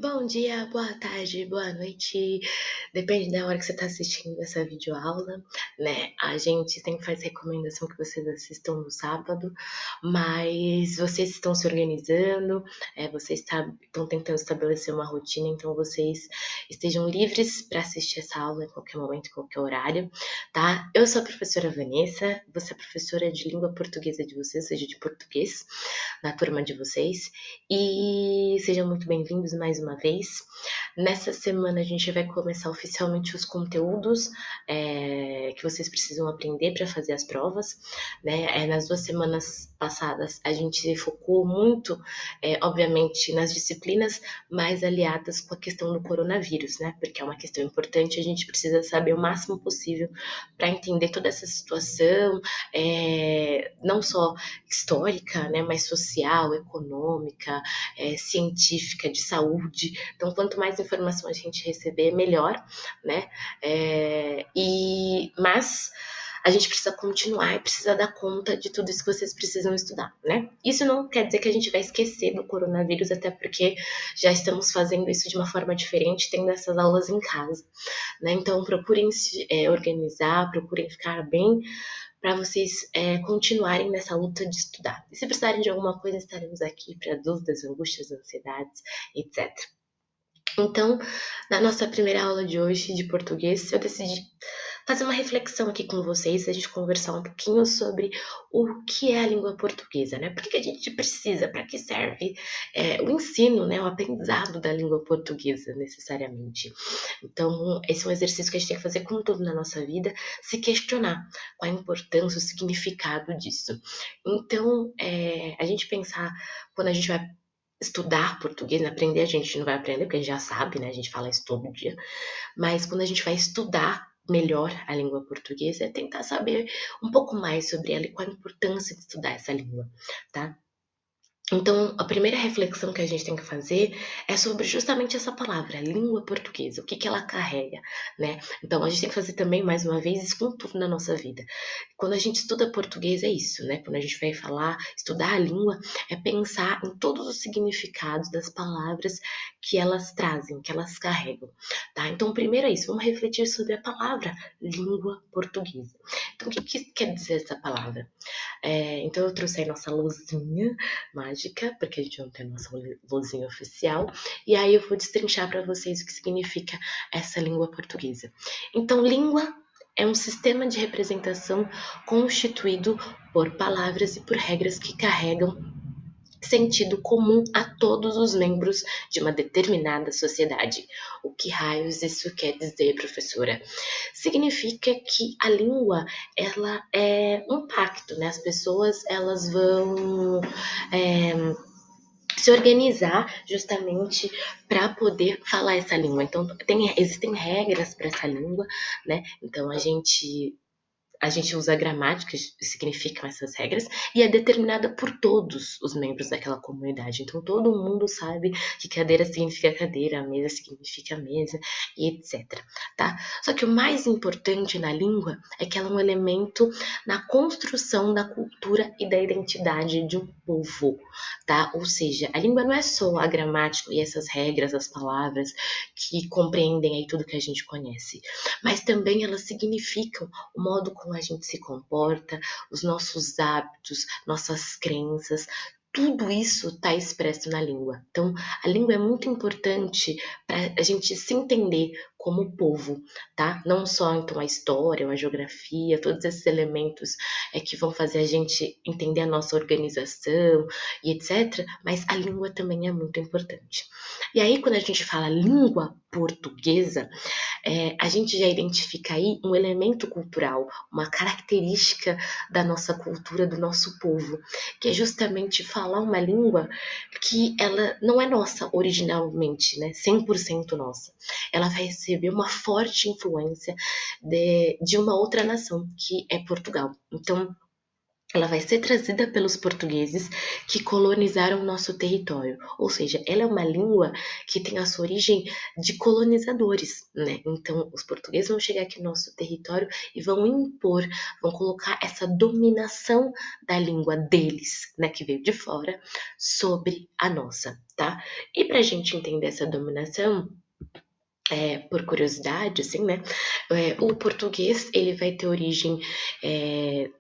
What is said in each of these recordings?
Bom dia, boa tarde, boa noite. Depende da hora que você está assistindo essa videoaula, né? A gente sempre faz recomendação que vocês assistam no sábado, mas vocês estão se organizando, vocês estão tentando estabelecer uma rotina, então vocês estejam livres para assistir essa aula em qualquer momento, em qualquer horário, tá? Eu sou a professora Vanessa, você é professora de língua portuguesa de vocês, ou seja, de português, na turma de vocês. E sejam muito bem-vindos mais uma vez. Nessa semana a gente vai começar oficialmente os conteúdos que vocês precisam aprender para fazer as provas, né? Nas 2 semanas passadas a gente focou muito, obviamente, nas disciplinas mais aliadas com a questão do coronavírus, né? Porque é uma questão importante, a gente precisa saber o máximo possível para entender toda essa situação, não só histórica, né, mas social, econômica, científica, de saúde. Então, quanto mais informação a gente receber, melhor, né? Mas a gente precisa continuar e precisa dar conta de tudo isso que vocês precisam estudar, né? Isso não quer dizer que a gente vai esquecer do coronavírus, até porque já estamos fazendo isso de uma forma diferente, tendo essas aulas em casa, né? Então, procurem se organizar, procurem ficar bem para vocês continuarem nessa luta de estudar. E se precisarem de alguma coisa, estaremos aqui para dúvidas, angústias, ansiedades, etc. Então, na nossa primeira aula de hoje de português, eu decidi fazer uma reflexão aqui com vocês, a gente conversar um pouquinho sobre o que é a língua portuguesa, né? Por que a gente precisa, para que serve o ensino, né? O aprendizado da língua portuguesa, necessariamente. Então, esse é um exercício que a gente tem que fazer com tudo na nossa vida, se questionar qual a importância, o significado disso. Então, a gente pensar, quando a gente vai estudar português, né? Aprender a gente não vai aprender, porque a gente já sabe, né? A gente fala isso todo dia. Mas quando a gente vai estudar melhor a língua portuguesa, é tentar saber um pouco mais sobre ela e qual a importância de estudar essa língua, tá? Então, a primeira reflexão que a gente tem que fazer é sobre justamente essa palavra, língua portuguesa, o que ela carrega, né? Então, a gente tem que fazer também, mais uma vez, isso com tudo na nossa vida. Quando a gente estuda português, é isso, né? Quando a gente vai falar, estudar a língua, é pensar em todos os significados das palavras que elas trazem, que elas carregam, tá? Então, primeiro é isso, vamos refletir sobre a palavra língua portuguesa. Então, o que quer dizer essa palavra? Então, eu trouxe aí nossa luzinha mágica, porque a gente não tem nossa luzinha oficial, e aí eu vou destrinchar para vocês o que significa essa língua portuguesa. Então, língua é um sistema de representação constituído por palavras e por regras que carregam sentido comum a todos os membros de uma determinada sociedade. O que raios isso quer dizer, professora? Significa que a língua, ela é um pacto, né? As pessoas, elas vão se organizar justamente para poder falar essa língua. Então, existem regras para essa língua, né? Então, a gente usa a gramática, que significam essas regras, e é determinada por todos os membros daquela comunidade. Então, todo mundo sabe que cadeira significa cadeira, mesa significa mesa, e etc. Tá? Só que o mais importante na língua é que ela é um elemento na construção da cultura e da identidade de um povo, tá? Ou seja, a língua não é só a gramática e essas regras, as palavras que compreendem aí tudo que a gente conhece, mas também elas significam o modo como a gente se comporta, os nossos hábitos, nossas crenças, tudo isso está expresso na língua. Então, a língua é muito importante para a gente se entender como povo, tá? Não só então a história, a geografia, todos esses elementos que vão fazer a gente entender a nossa organização e etc. Mas a língua também é muito importante. E aí, quando a gente fala língua portuguesa, a gente já identifica aí um elemento cultural, uma característica da nossa cultura, do nosso povo, que é justamente falar uma língua que ela não é nossa originalmente, né? 100% nossa. Ela vai receber uma forte influência de uma outra nação, que é Portugal. Então, ela vai ser trazida pelos portugueses que colonizaram o nosso território. Ou seja, ela é uma língua que tem a sua origem de colonizadores, né? Então, os portugueses vão chegar aqui no nosso território e vão impor, vão colocar essa dominação da língua deles, né, que veio de fora, sobre a nossa, tá? E para a gente entender essa dominação, por curiosidade, assim, né? O português ele vai ter origem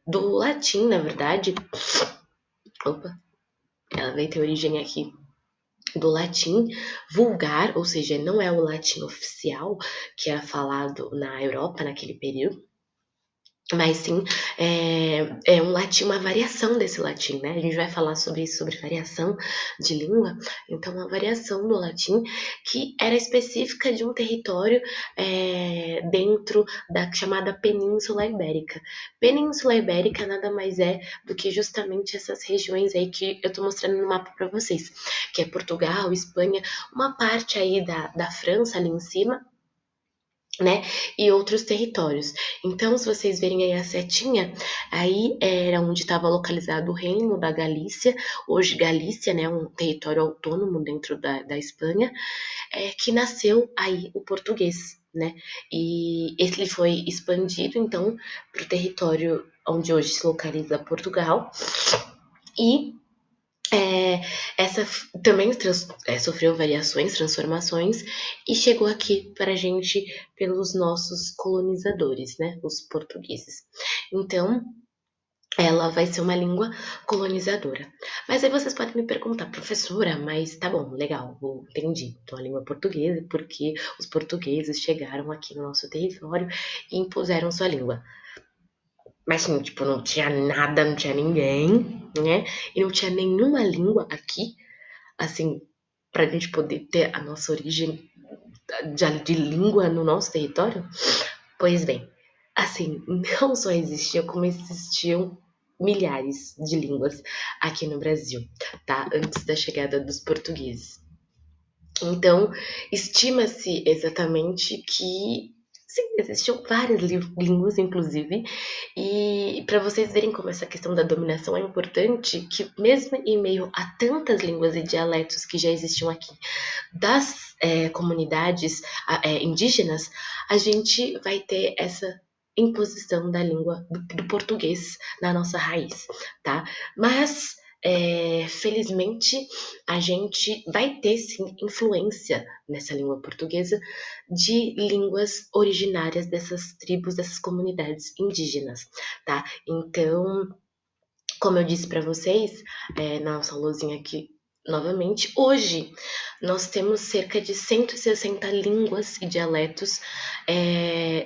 do latim, na verdade. Opa, ela vai ter origem aqui do latim vulgar, ou seja, não é o latim oficial que era falado na Europa naquele período, mas sim é um latim, uma variação desse latim, né? A gente vai falar sobre isso, sobre variação de língua. Então, uma variação do latim que era específica de um território dentro da chamada Península Ibérica. Península Ibérica nada mais é do que justamente essas regiões aí que eu tô mostrando no mapa para vocês, que é Portugal, Espanha, uma parte aí da França ali em cima, né? E outros territórios. Então, se vocês verem aí a setinha, aí era onde estava localizado o reino da Galícia, hoje Galícia, né? Um território autônomo dentro da Espanha, que nasceu aí o português, né? E ele foi expandido, então, para o território onde hoje se localiza Portugal. E essa também sofreu variações, transformações e chegou aqui para a gente pelos nossos colonizadores, né, os portugueses. Então, ela vai ser uma língua colonizadora. Mas aí vocês podem me perguntar, professora, mas tá bom, legal, entendi. Então, a língua portuguesa, porque os portugueses chegaram aqui no nosso território e impuseram sua língua. Mas, assim, tipo, não tinha nada, não tinha ninguém, né? E não tinha nenhuma língua aqui assim, para a gente poder ter a nossa origem de língua no nosso território? Pois bem, assim, não só existiam, como existiam milhares de línguas aqui no Brasil, tá? Antes da chegada dos portugueses. Então, estima-se exatamente que sim, existiam várias línguas, inclusive, e para vocês verem como essa questão da dominação é importante, que mesmo em meio a tantas línguas e dialetos que já existiam aqui das comunidades indígenas, a gente vai ter essa imposição da língua do português na nossa raiz, tá? Mas felizmente a gente vai ter sim influência nessa língua portuguesa de línguas originárias dessas tribos, dessas comunidades indígenas, tá? Então, como eu disse para vocês, na nossa luzinha aqui novamente, hoje nós temos cerca de 160 línguas e dialetos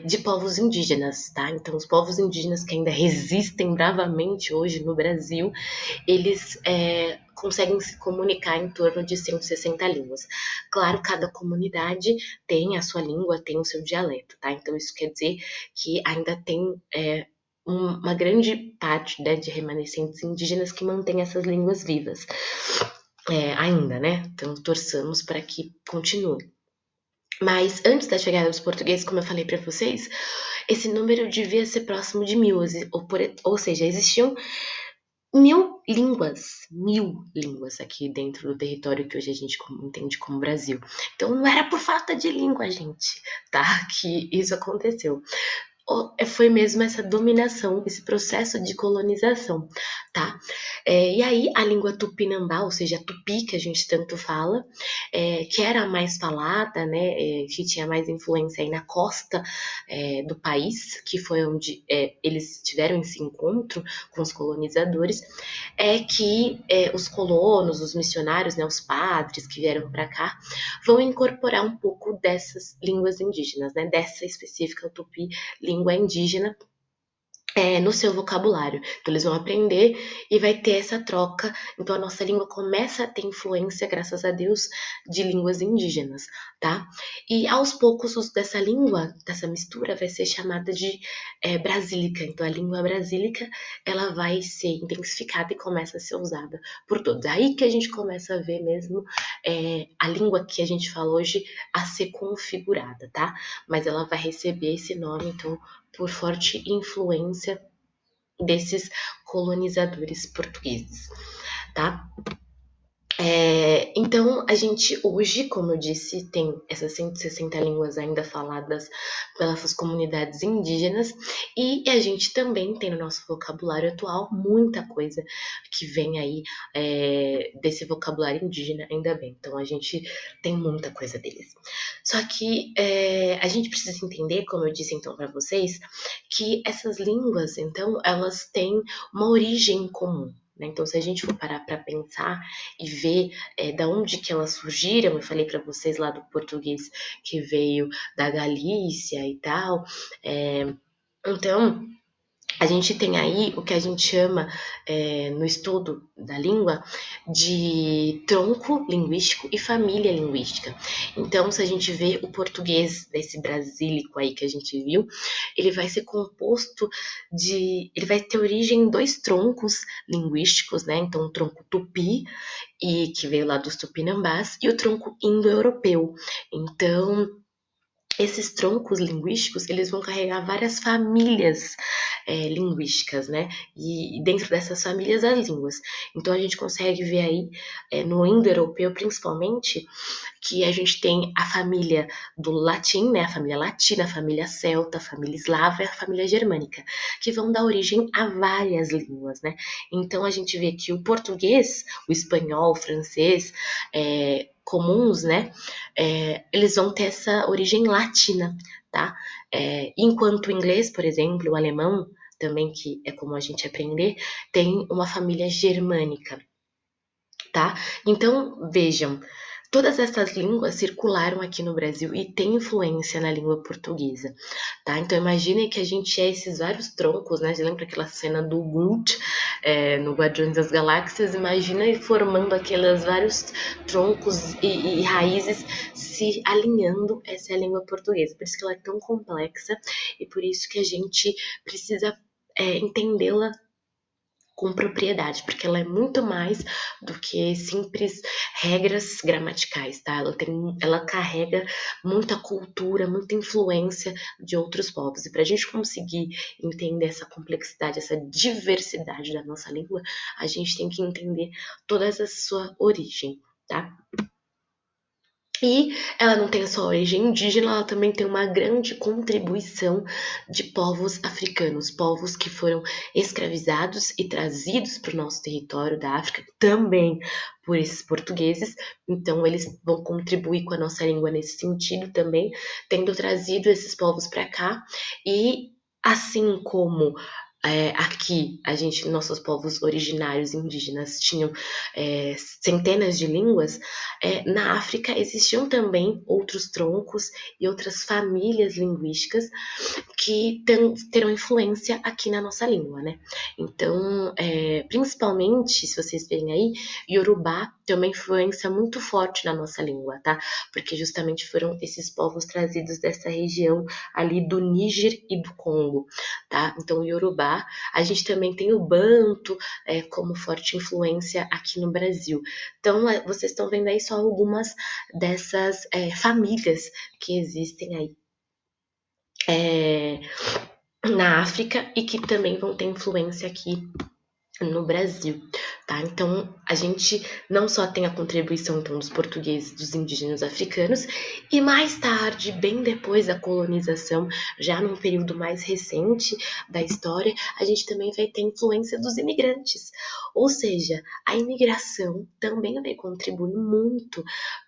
de povos indígenas, tá? Então, os povos indígenas que ainda resistem bravamente hoje no Brasil, eles conseguem se comunicar em torno de 160 línguas. Claro, cada comunidade tem a sua língua, tem o seu dialeto, tá? Então, isso quer dizer que ainda tem uma grande parte, né, de remanescentes indígenas que mantém essas línguas vivas. Ainda, né? Então, torçamos para que continue. Mas antes da chegada dos portugueses, como eu falei para vocês, esse número devia ser próximo de 1000, ou seja, existiam 1000 línguas aqui dentro do território que hoje a gente entende como Brasil. Então não era por falta de língua, gente, tá? Que isso aconteceu. Foi mesmo essa dominação, esse processo de colonização, tá? E aí a língua tupinambá, ou seja, a tupi que a gente tanto fala, que era a mais falada, né, que tinha mais influência aí na costa do país, que foi onde eles tiveram esse encontro com os colonizadores, é que os colonos, os missionários, né, os padres que vieram para cá, vão incorporar um pouco dessas línguas indígenas, né, dessa específica tupi, língua indígena, no seu vocabulário. Então, eles vão aprender e vai ter essa troca. Então, a nossa língua começa a ter influência, graças a Deus, de línguas indígenas, tá? E aos poucos, o uso dessa língua, dessa mistura, vai ser chamada de brasílica. Então, a língua brasílica, ela vai ser intensificada e começa a ser usada por todos. Aí que a gente começa a ver mesmo a língua que a gente fala hoje a ser configurada, tá? Mas ela vai receber esse nome, então, por forte influência desses colonizadores portugueses, tá? Então, a gente hoje, como eu disse, tem essas 160 línguas ainda faladas pelas comunidades indígenas, e a gente também tem no nosso vocabulário atual muita coisa que vem aí desse vocabulário indígena, ainda bem. Então, a gente tem muita coisa deles. Só que a gente precisa entender, como eu disse então para vocês, que essas línguas, então, elas têm uma origem comum. Né? Então, se a gente for parar para pensar e ver da onde que elas surgiram, eu falei para vocês lá do português que veio da Galícia e tal, então a gente tem aí o que a gente chama, no estudo da língua, de tronco linguístico e família linguística. Então, se a gente vê o português desse brasílico aí que a gente viu, ele vai ser composto ele vai ter origem em dois troncos linguísticos, né? Então, o tronco tupi, e que veio lá dos tupinambás, e o tronco indo-europeu. Então, esses troncos linguísticos, eles vão carregar várias famílias linguísticas, né? E dentro dessas famílias, as línguas. Então, a gente consegue ver aí, no indo-europeu principalmente, que a gente tem a família do latim, né? A família latina, a família celta, a família eslava e a família germânica, que vão dar origem a várias línguas, né? Então, a gente vê que o português, o espanhol, o francês, comuns, né? Eles vão ter essa origem latina, tá? Enquanto o inglês, por exemplo, o alemão, também que é como a gente aprender, tem uma família germânica, tá? Então, vejam, todas essas línguas circularam aqui no Brasil e têm influência na língua portuguesa, tá? Então, imaginem que a gente é esses vários troncos, né? Você lembra aquela cena do Groot no Guardiões das Galáxias? Imagina ele formando aqueles vários troncos e raízes se alinhando. Essa é a língua portuguesa, por isso que ela é tão complexa e por isso que a gente precisa entendê-la com propriedade, porque ela é muito mais do que simples regras gramaticais, tá? Ela carrega muita cultura, muita influência de outros povos. E para a gente conseguir entender essa complexidade, essa diversidade da nossa língua, a gente tem que entender toda essa sua origem, tá? E ela não tem só origem indígena, ela também tem uma grande contribuição de povos africanos, povos que foram escravizados e trazidos para o nosso território da África, também por esses portugueses. Então, eles vão contribuir com a nossa língua nesse sentido também, tendo trazido esses povos para cá. E assim como aqui, nossos povos originários indígenas tinham centenas de línguas, na África existiam também outros troncos e outras famílias linguísticas que terão influência aqui na nossa língua, né? Então, principalmente, se vocês verem aí, Yorubá tem uma influência muito forte na nossa língua, tá? Porque justamente foram esses povos trazidos dessa região ali do Níger e do Congo, tá? Então, Yorubá, a gente também tem o Banto como forte influência aqui no Brasil. Então, vocês estão vendo aí só algumas dessas famílias que existem aí na África e que também vão ter influência aqui no Brasil, tá? Então, a gente não só tem a contribuição então, dos portugueses, dos indígenas africanos, e mais tarde, bem depois da colonização, já num período mais recente da história, a gente também vai ter influência dos imigrantes. Ou seja, a imigração também vai contribuir muito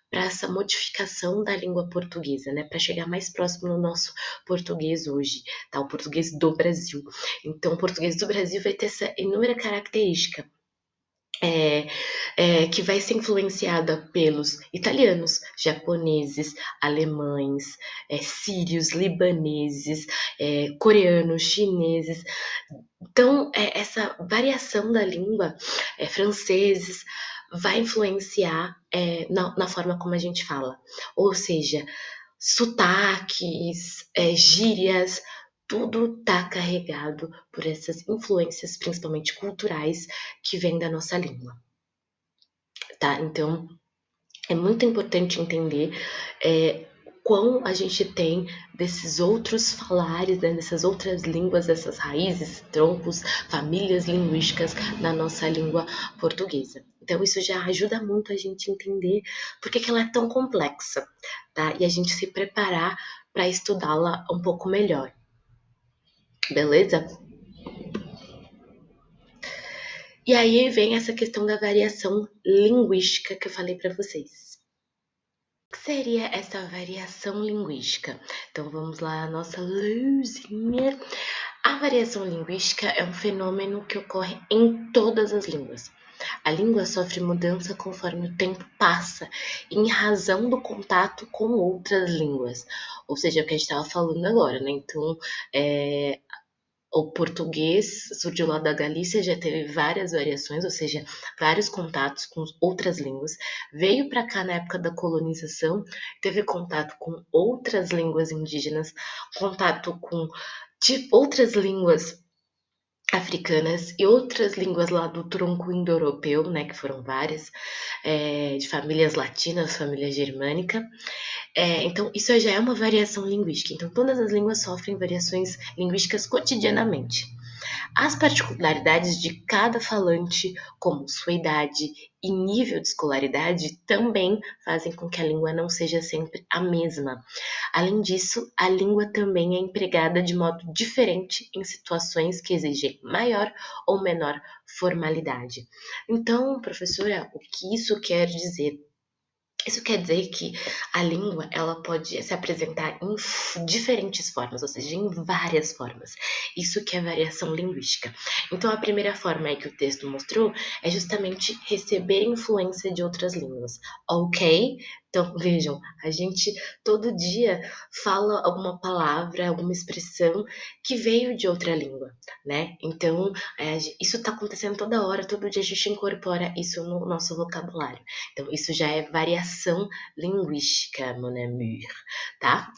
para essa modificação da língua portuguesa, né? Para chegar mais próximo no nosso português hoje, tá? O português do Brasil. Então, o português do Brasil vai ter essa inúmera característica. Que vai ser influenciada pelos italianos, japoneses, alemães, sírios, libaneses, coreanos, chineses. Então, essa variação da língua, franceses, vai influenciar na forma como a gente fala. Ou seja, sotaques, gírias, tudo está carregado por essas influências, principalmente culturais, que vêm da nossa língua, tá? Então, é muito importante entender quão a gente tem desses outros falares, né, dessas outras línguas, dessas raízes, troncos, famílias linguísticas na nossa língua portuguesa. Então, isso já ajuda muito a gente entender por que ela é tão complexa, tá? E a gente se preparar para estudá-la um pouco melhor. Beleza? E aí vem essa questão da variação linguística que eu falei para vocês. O que seria essa variação linguística? Então vamos lá, a nossa luzinha. A variação linguística é um fenômeno que ocorre em todas as línguas. A língua sofre mudança conforme o tempo passa, em razão do contato com outras línguas. Ou seja, é o que a gente estava falando agora, né? Então, o português surgiu lá da Galícia, já teve várias variações, ou seja, vários contatos com outras línguas. Veio para cá na época da colonização, teve contato com outras línguas indígenas, contato com outras línguas africanas e outras línguas lá do tronco indo-europeu, né, que foram várias, de famílias latinas, família germânica. Então, isso já é uma variação linguística. Então, todas as línguas sofrem variações linguísticas cotidianamente. As particularidades de cada falante, como sua idade e nível de escolaridade, também fazem com que a língua não seja sempre a mesma. Além disso, a língua também é empregada de modo diferente em situações que exigem maior ou menor formalidade. Então, professora, o que isso quer dizer? Isso quer dizer que a língua ela pode se apresentar em diferentes formas, ou seja, em várias formas. Isso que é variação linguística. Então, a primeira forma aí que o texto mostrou é justamente receber influência de outras línguas. Ok? Então, vejam, a gente todo dia fala alguma palavra, alguma expressão que veio de outra língua, né? Então, isso está acontecendo toda hora, todo dia a gente incorpora isso no nosso vocabulário. Então, isso já é variação linguística, mon amour, tá?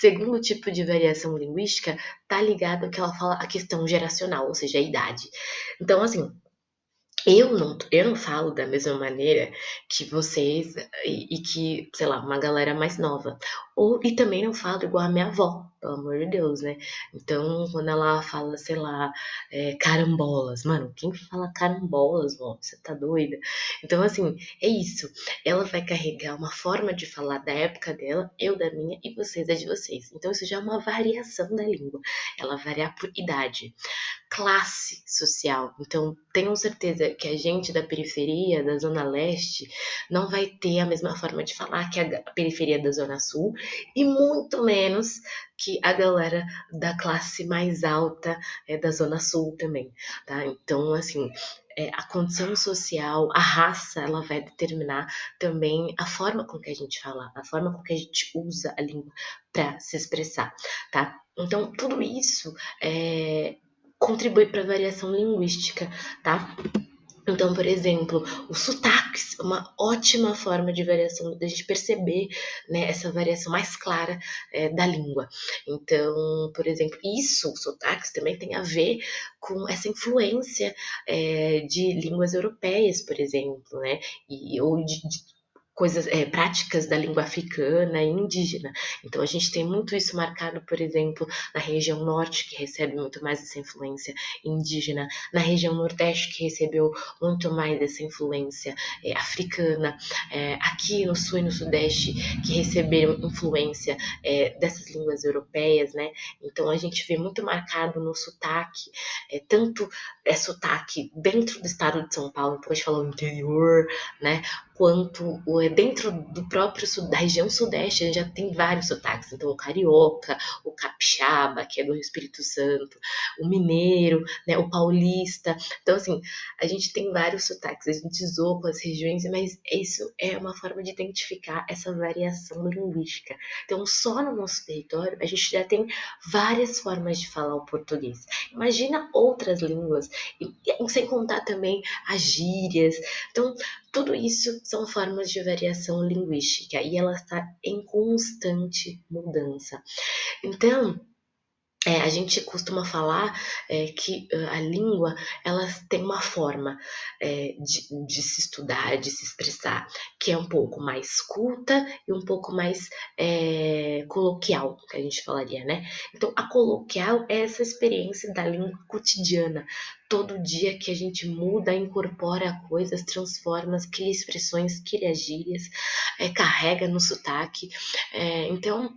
Segundo tipo de variação linguística, tá ligado ao que ela fala a questão geracional, ou seja, a idade. Então, assim, eu não falo da mesma maneira que vocês e que, sei lá, uma galera mais nova. E também não falo igual a minha avó, pelo amor de Deus, né? Então, quando ela fala, sei lá, carambolas, mano, quem fala carambolas, vó? Você tá doida? Então, assim, é isso. Ela vai carregar uma forma de falar da época dela, eu da minha e vocês da de vocês. Então, isso já é uma variação da língua. Ela varia por idade, classe social. Então, tenham certeza que a gente da periferia, da Zona Leste, não vai ter a mesma forma de falar que a periferia da Zona Sul, e muito menos que a galera da classe mais alta da Zona Sul também, tá? Então, assim, a condição social, a raça, ela vai determinar também a forma com que a gente fala, a forma com que a gente usa a língua para se expressar, tá? Então, tudo isso contribui para a variação linguística, tá? Então, por exemplo, os sotaques, uma ótima forma de variação, da gente perceber, né, essa variação mais clara da língua. Então, por exemplo, os sotaques também tem a ver com essa influência de línguas europeias, por exemplo, né, ou de coisas, práticas da língua africana e indígena. Então, a gente tem muito isso marcado, por exemplo, na região norte, que recebe muito mais essa influência indígena, na região nordeste, que recebeu muito mais essa influência africana, aqui no sul e no sudeste, que receberam influência dessas línguas europeias, né? Então, a gente vê muito marcado no sotaque, tanto sotaque dentro do estado de São Paulo, depois falar o interior, né? Quanto dentro do próprio da região sudeste, a gente já tem vários sotaques. Então, o carioca, o capixaba, que é do Espírito Santo, o mineiro, né, o paulista. Então, assim, a gente tem vários sotaques, a gente zoa com as regiões, mas isso é uma forma de identificar essa variação linguística. Então, só no nosso território, a gente já tem várias formas de falar o português. Imagina outras línguas, sem contar também as gírias. Então, tudo isso são formas de variação linguística e ela está em constante mudança. Então, A gente costuma falar que a língua ela tem uma forma de se estudar, de se expressar, que é um pouco mais culta e um pouco mais coloquial, que a gente falaria, né? Então, a coloquial é essa experiência da língua cotidiana. Todo dia que a gente muda, incorpora coisas, transforma, cria expressões, cria gírias, carrega no sotaque. Então,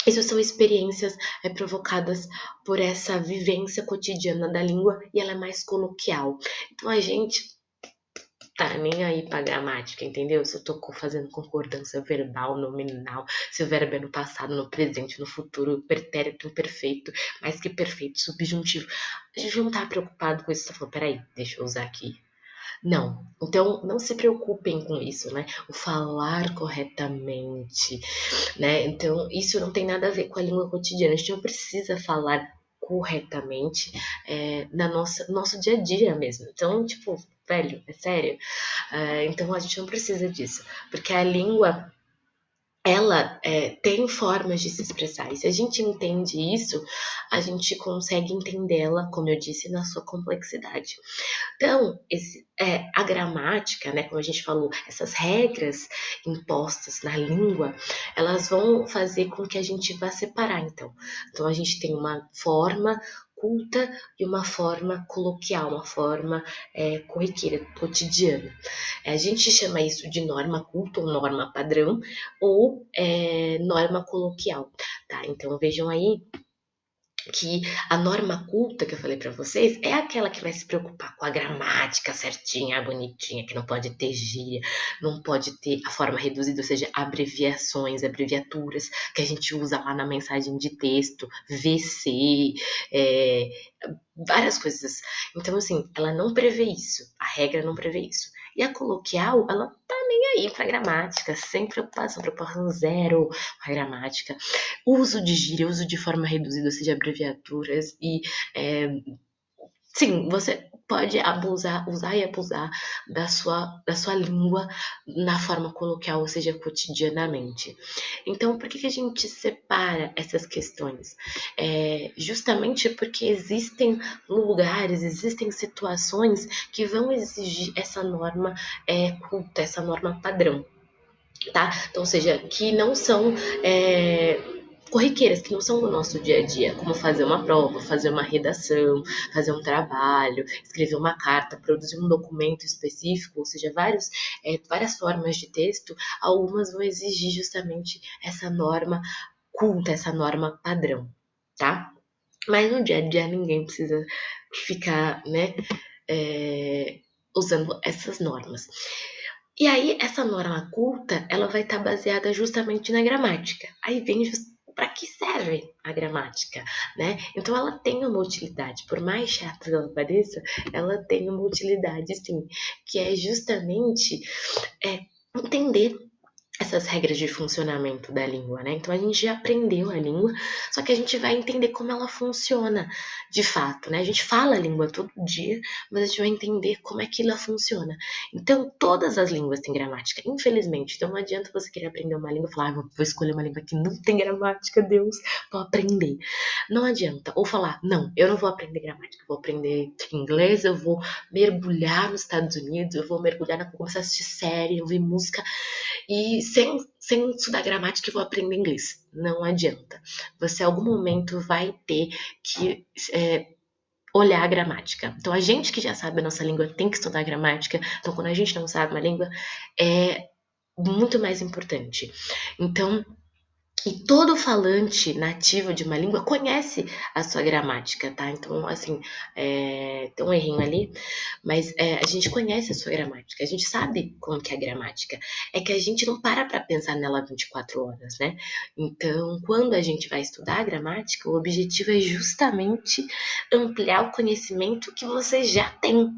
isso são experiências provocadas por essa vivência cotidiana da língua e ela é mais coloquial. Então a gente tá nem aí pra gramática, entendeu? Se eu tô fazendo concordância verbal, nominal, se o verbo é no passado, no presente, no futuro, pretérito, imperfeito, mais que perfeito, subjuntivo. A gente não tá preocupado com isso, tá falando, peraí, deixa eu usar aqui. Não. Então, não se preocupem com isso, né? O falar corretamente, né? Então, isso não tem nada a ver com a língua cotidiana. A gente não precisa falar corretamente na nosso dia a dia mesmo. Então, tipo, velho, é sério. Então, a gente não precisa disso, porque a língua ela tem formas de se expressar. E se a gente entende isso, a gente consegue entendê-la, como eu disse, na sua complexidade. Então, a gramática, né, como a gente falou, essas regras impostas na língua, elas vão fazer com que a gente vá separar, então. Então, a gente tem uma forma culta e uma forma coloquial, uma forma corriqueira, cotidiana. A gente chama isso de norma culta ou norma padrão ou norma coloquial, tá? Então, vejam aí que a norma culta que eu falei para vocês é aquela que vai se preocupar com a gramática certinha, bonitinha, que não pode ter gíria, não pode ter a forma reduzida, ou seja, abreviações, abreviaturas que a gente usa lá na mensagem de texto, VC, é, várias coisas. Então, assim, ela não prevê isso, a regra não prevê isso. E a coloquial, ela tá nem aí pra gramática, sem preocupação zero com a gramática. Uso de gíria, uso de forma reduzida, ou seja, abreviaturas e sim, você pode abusar, usar e abusar da sua língua na forma coloquial, ou seja, cotidianamente. Então, por que a gente separa essas questões? Justamente porque existem lugares, existem situações que vão exigir essa norma culta, essa norma padrão, tá? Então, ou seja, que não são corriqueiras, que não são do nosso dia a dia, como fazer uma prova, fazer uma redação, fazer um trabalho, escrever uma carta, produzir um documento específico, ou seja, várias formas de texto, algumas vão exigir justamente essa norma culta, essa norma padrão, tá? Mas no dia a dia ninguém precisa ficar, né, é, usando essas normas. E aí, essa norma culta, ela vai estar baseada justamente na gramática. Aí vem para que serve a gramática, né? Então, ela tem uma utilidade. Por mais chata que ela pareça, ela tem uma utilidade, sim, que é justamente entender essas regras de funcionamento da língua, né? Então a gente já aprendeu a língua, só que a gente vai entender como ela funciona de fato, né? A gente fala a língua todo dia, mas a gente vai entender como é que ela funciona. Então todas as línguas têm gramática, infelizmente. Então não adianta você querer aprender uma língua e falar, vou escolher uma língua que não tem gramática, Deus, vou aprender. Não adianta. Ou falar, não, eu não vou aprender gramática, eu vou aprender inglês, eu vou mergulhar nos Estados Unidos, eu vou mergulhar começar a assistir série, ouvir música e sem estudar gramática eu vou aprender inglês. Não adianta. Você, em algum momento, vai ter que olhar a gramática. Então, a gente que já sabe a nossa língua tem que estudar gramática. Então, quando a gente não sabe uma língua, é muito mais importante. Então, e todo falante nativo de uma língua conhece a sua gramática, tá? Então, assim, tem um errinho ali, mas a gente conhece a sua gramática, a gente sabe como que é a gramática. É que a gente não para pensar nela 24 horas, né? Então, quando a gente vai estudar a gramática, o objetivo é justamente ampliar o conhecimento que você já tem,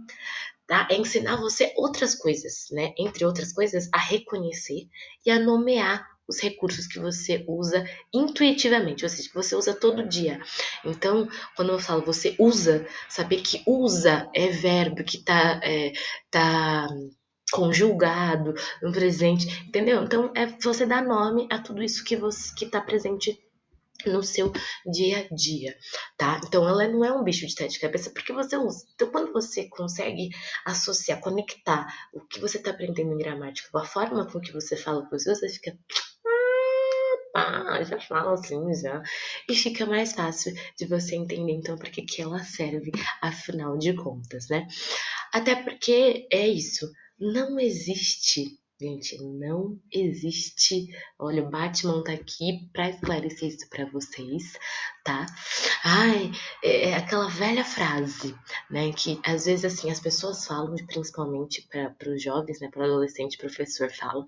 tá? É ensinar você outras coisas, né? Entre outras coisas, a reconhecer e a nomear os recursos que você usa intuitivamente, ou seja, que você usa todo dia. Então, quando eu falo você usa, saber que usa é verbo que tá conjugado no presente, entendeu? Então, é você dar nome a tudo isso que está presente no seu dia a dia, tá? Então ela não é um bicho de sete cabeças porque você usa. Então quando você consegue associar, conectar o que você está aprendendo em gramática com a forma com que você fala com os outros, você fica já falo assim já. E fica mais fácil de você entender então para que que ela serve, afinal de contas, né? Até porque é isso, não existe, gente, não existe. Olha, o Batman tá aqui pra esclarecer isso pra vocês, tá? Ai, é aquela velha frase, né, que às vezes assim as pessoas falam, principalmente para os jovens, né, para o adolescente, o professor fala,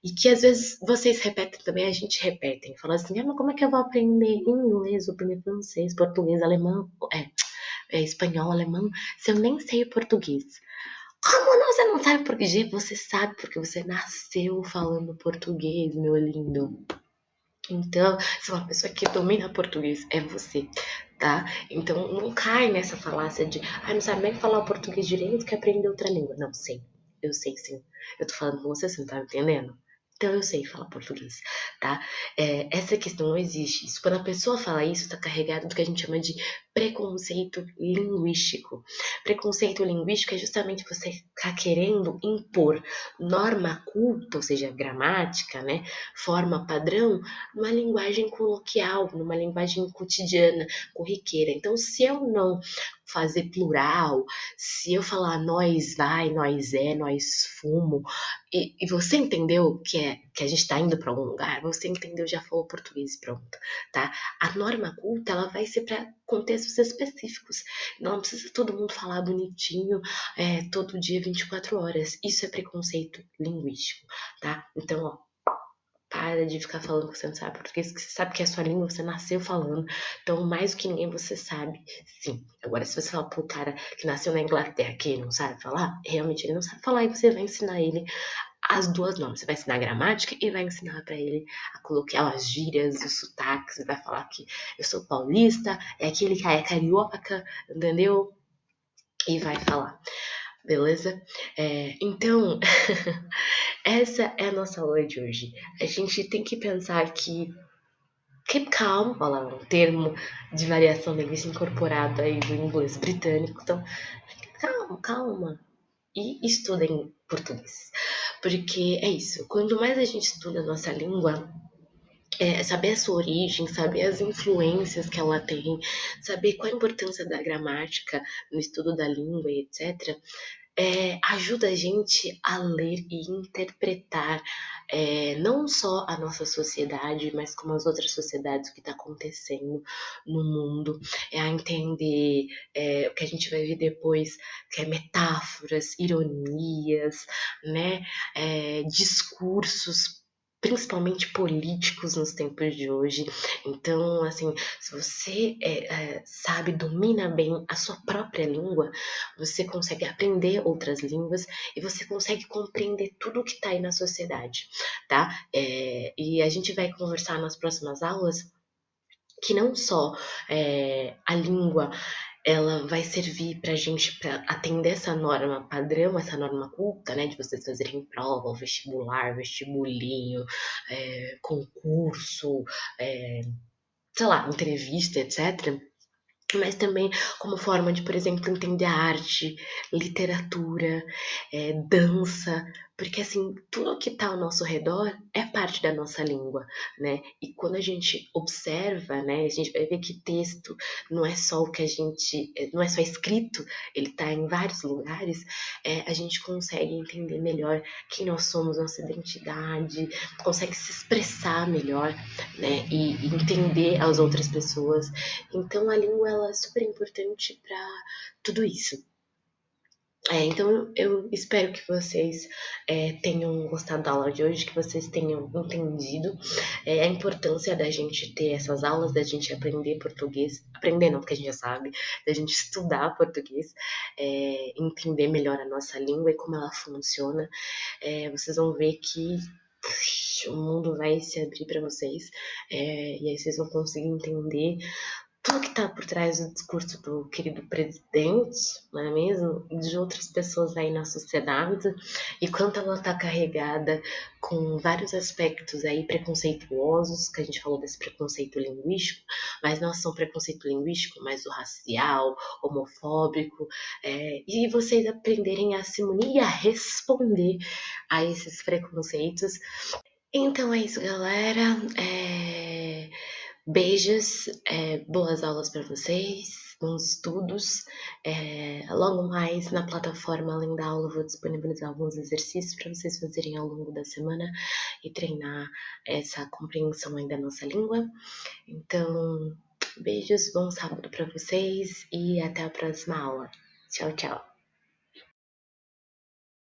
e que às vezes vocês repetem também, a gente repete, fala assim, mas como é que eu vou aprender inglês, vou aprender francês, português, alemão, espanhol, alemão, se eu nem sei o português? Como não, você não sabe português? Você sabe porque você nasceu falando português, meu lindo. Então, se uma pessoa que domina português é você, tá? Então, não cai nessa falácia de, não sabe nem falar o português direito, quer aprender outra língua. Não, sei. Eu sei sim. Eu tô falando com você, você não tá me entendendo? Então eu sei falar português, tá? Essa questão não existe. Isso, quando a pessoa fala isso, está carregado do que a gente chama de preconceito linguístico. Preconceito linguístico é justamente você ficar querendo impor norma culta, ou seja, gramática, né? Forma padrão, numa linguagem coloquial, numa linguagem cotidiana, corriqueira. Então, se eu não fazer plural, se eu falar nós vai, nós nós fumo, e você entendeu que a gente está indo para algum lugar, você entendeu, já falou português, pronto, tá? A norma culta, ela vai ser para contextos específicos. Não precisa todo mundo falar bonitinho, todo dia 24 horas. Isso é preconceito linguístico, tá? Então, ó, para de ficar falando que você não sabe português, que você sabe que é a sua língua, você nasceu falando. Então, mais do que ninguém, você sabe, sim. Agora, se você falar pro cara que nasceu na Inglaterra, que ele não sabe falar, realmente ele não sabe falar, e você vai ensinar ele as duas normas. Você vai ensinar a gramática e vai ensinar para ele a colocar as gírias, os sotaques, vai falar que eu sou paulista, é aquele que é carioca, entendeu? E vai falar, beleza? Então, essa é a nossa aula de hoje. A gente tem que pensar que keep calm, olha lá, um termo de variação linguística incorporado aí do inglês britânico. Então, calma, calma. E estudem português. Porque é isso, quanto mais a gente estuda a nossa língua, saber a sua origem, saber as influências que ela tem, saber qual a importância da gramática no estudo da língua e etc., ajuda a gente a ler e interpretar não só a nossa sociedade, mas como as outras sociedades, o que está acontecendo no mundo, a entender o que a gente vai ver depois, que é metáforas, ironias, né, discursos principalmente políticos nos tempos de hoje. Então, assim, se você sabe, domina bem a sua própria língua, você consegue aprender outras línguas e você consegue compreender tudo o que está aí na sociedade, tá? E a gente vai conversar nas próximas aulas que não só a língua ela vai servir para a gente para atender essa norma padrão, essa norma culta, né, de vocês fazerem prova, vestibular, vestibulinho, concurso, sei lá, entrevista, etc., mas também como forma de, por exemplo, entender a arte, literatura, dança, porque assim, tudo que está ao nosso redor é parte da nossa língua, né? E quando a gente observa, né, a gente vai ver que texto não é só o que a gente, não é só escrito, ele está em vários lugares, a gente consegue entender melhor quem nós somos, nossa identidade, consegue se expressar melhor, né? E entender as outras pessoas. Então a língua ela é super importante para tudo isso. Então eu espero que vocês tenham gostado da aula de hoje, que vocês tenham entendido a importância da gente ter essas aulas, da gente aprender português, aprender não, porque a gente já sabe, da gente estudar português, entender melhor a nossa língua e como ela funciona. Vocês vão ver que o mundo vai se abrir para vocês, e aí vocês vão conseguir entender tudo que está por trás do discurso do querido presidente, não é mesmo? De outras pessoas aí na sociedade, e quanto ela está carregada com vários aspectos aí preconceituosos, que a gente falou desse preconceito linguístico, mas não só preconceito linguístico, mas o racial, homofóbico, e vocês aprenderem a se munir e a responder a esses preconceitos. Então é isso, galera. Beijos, boas aulas para vocês, bons estudos. Logo mais na plataforma, além da aula, eu vou disponibilizar alguns exercícios para vocês fazerem ao longo da semana e treinar essa compreensão aí da nossa língua. Então, beijos, bom sábado para vocês e até a próxima aula. Tchau, tchau.